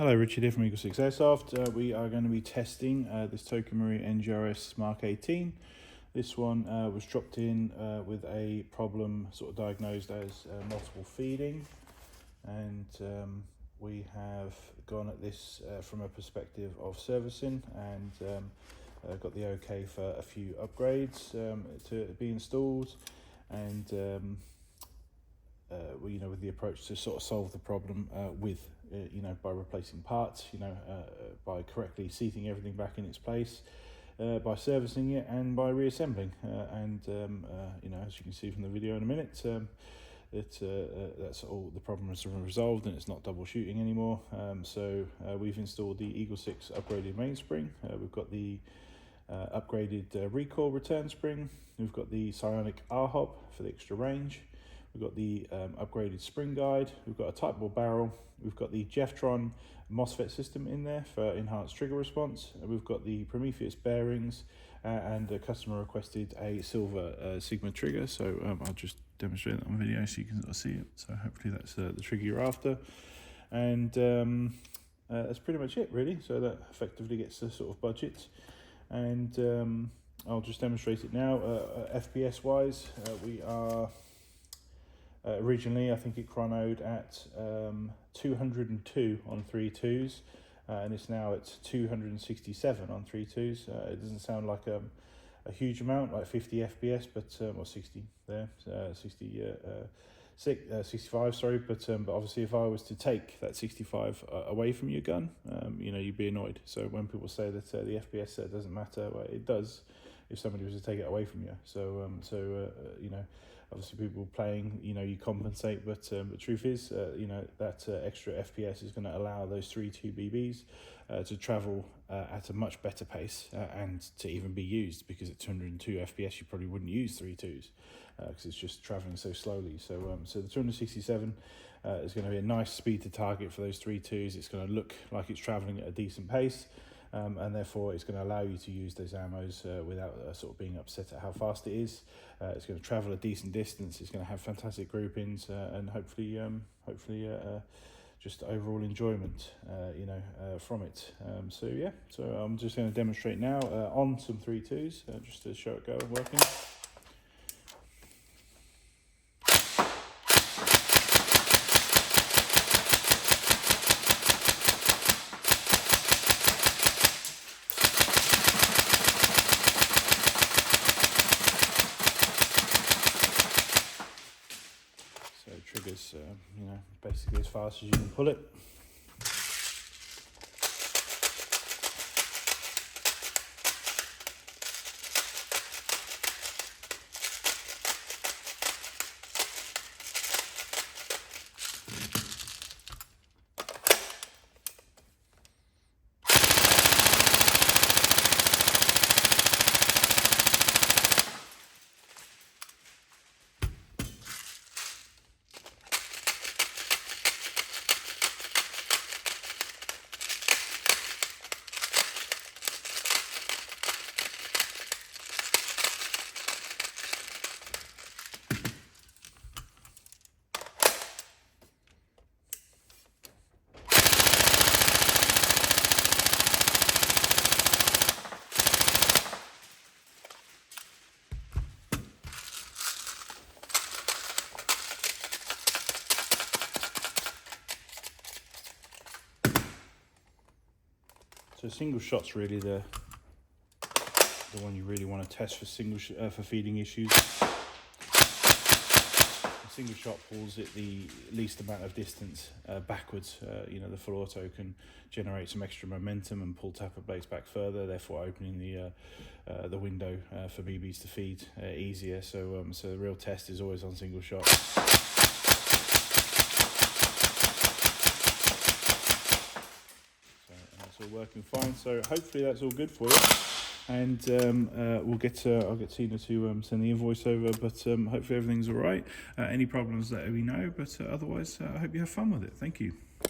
Hello, Richard here from Eagle6 Airsoft. We are going to be testing this Tokamori NGRS Mark 18. This one was dropped in with a problem sort of diagnosed as multiple feeding, and we have gone at this from a perspective of servicing and got the okay for a few upgrades to be installed, and with the approach to sort of solve the problem by replacing parts, by correctly seating everything back in its place, by servicing it and by reassembling. As you can see from the video in a minute, that's all. The problem is resolved and it's not double shooting anymore. We've installed the Eagle6 upgraded mainspring. We've got the upgraded Recoil return spring. We've got the Psionic R HOP for the extra range. We've got the upgraded spring guide. We've got a tight ball barrel. We've got the Jefftron MOSFET system in there for enhanced trigger response. We've got the Prometheus Bearings, and a customer requested a silver Sigma trigger. So I'll just demonstrate that on video so you can sort of see it. So hopefully that's the trigger you're after. And that's pretty much it really. So that effectively gets the sort of budget. And I'll just demonstrate it now. FPS wise, we are originally, I think it chronoed at 202 on 3.2s, and it's now at 267 on 3.2s. It doesn't sound like a huge amount, like 50 FPS, but or 60 there, 65, sorry. But obviously, if I was to take that 65 away from your gun, you'd be annoyed. So when people say that the FPS doesn't matter, well, it does if somebody was to take it away from you. So obviously people playing, you compensate, but the truth is, that extra FPS is going to allow those 3.2 BBs to travel at a much better pace and to even be used, because at 202 FPS you probably wouldn't use 3.2s because it's just traveling so slowly. So the 267 is going to be a nice speed to target for those 3.2s. It's going to look like it's traveling at a decent pace. And therefore it's going to allow you to use those ammos without sort of being upset at how fast it is. It's going to travel a decent distance. It's going to have fantastic groupings and hopefully just overall enjoyment from it. So I'm just going to demonstrate now on some 3.2s just to show it go working. Triggers, basically as fast as you can pull it. So single shot's really the one you really want to test for for feeding issues. A single shot pulls it the least amount of distance backwards. The full auto can generate some extra momentum and pull tapper blades back further, therefore opening the window for BBs to feed easier. So the real test is always on single shot. Working fine, so hopefully that's all good for you, and I'll get Tina to send the invoice over, but hopefully everything's all right. Any problems, let me know, but otherwise I hope you have fun with it. Thank you.